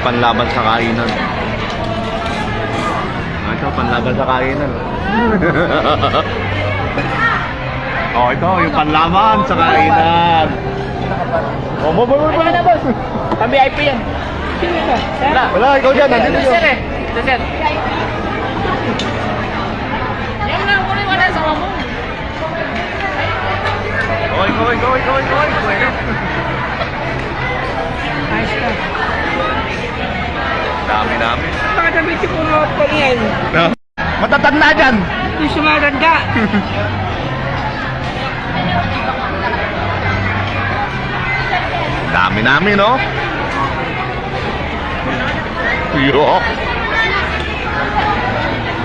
panlaban sa kainan. Ito, panlaban sa kainan. Oh, ito, yung panlaban sa kainan. Oh, boy. Pang-VIP yan. Sino ito? Wala, ikaw dyan, nandito yun. Sir. Yan lang, kunin mo na sa mo. Koy. Ayos ka. Dami. Nakadamit si Puno pa yan. Matatanda dyan. Hindi sumaranda. Dami namin, no? Yo.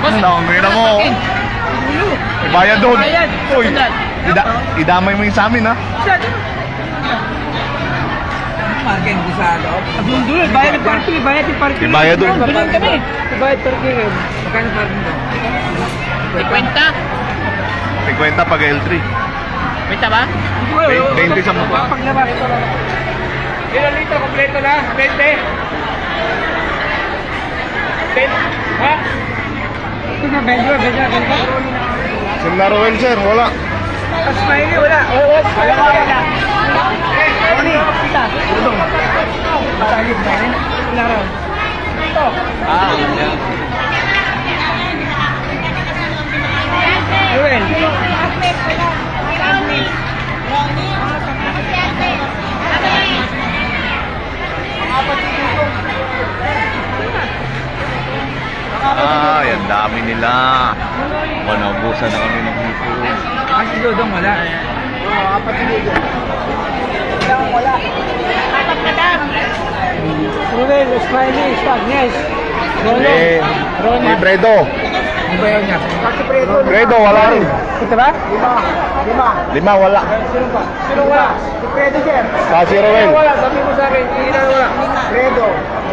Dami na mo. Ibayad doon. Uy, idamay mo yung sa amin, ha? Parking di sa loob. Doon, bayad ng parking. Ibayad doon. Doon kami. Bayad parking. Magkano parking doon? 50? 50 pag L3. 50 ba? 20 sa mukha. Paglabas. Ilan lito, kompleto na? 20? 10? Ha? Ito na, 20. Sim na Roel, sir, wala. Smiley, wala. Wala. Tony, kita. Udong. Patagid ba rin? Wala raw. Ito. Yan. Ruel. Yan dami nila. Naubusan na kami ng hito. Si Dodong wala. Apat si Dodong. Wala. Apat na lang. Ruel, Smiley, Stagnes. Ronnie Bredo. Ano ba yun niya? Bredo, wala rin. Ito ba? 5, wala. Sino wala? Si Fredo, sir. Kasi Roel. Wala, sabi mo sa akin. Ilan wala? Fredo.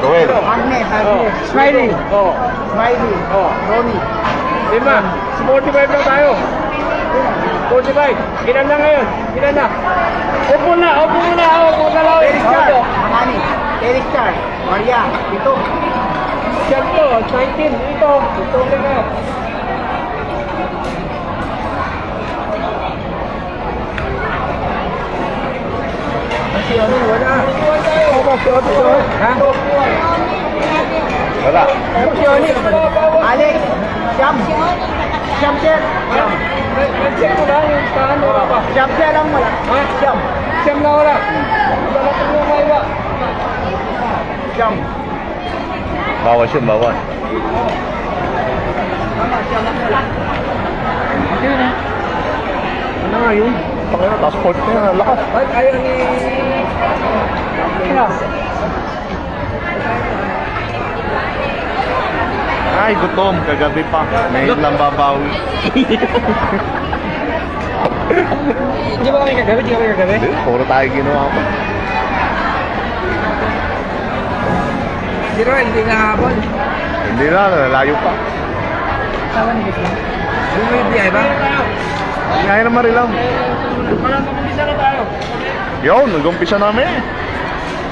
Roel. Agnes. Smiley. Smiley. Ronnie. 5. 45 lang tayo. 45. Ilan na ngayon? Ilan na? Upo na lang. Eric Char. Manani. Eric Char. Maria. Ito. Siyan to. 19. Ito ulit na. Si ano? Wala. Ha? Wala. Si Oni. Alex. Siyam, sir. Nag-check mo na yung saan wala pa. Siyam lang wala. Ha? Siyam na wala. Wala pa mo maiwa. Siyam. Bawas yun, bawas. Siyam lang wala. Ano nga yun? Pakina, passport na yan, lakas. Ay, ayaw ni... Ay, gutom, kagabi pa. Ngayon lang babawi. Di ba kami kagabi? Hindi, puro tayo ginawa pa. Si Roel, hindi nga hapon. Hindi na, layo pa. Sama ni Gizmo. Yung may BI ba? Ngayon naman rin lang. Wala, mag-umpisa na tayo. Yun, nag-umpisa namin.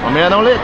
Mamaya na ulit.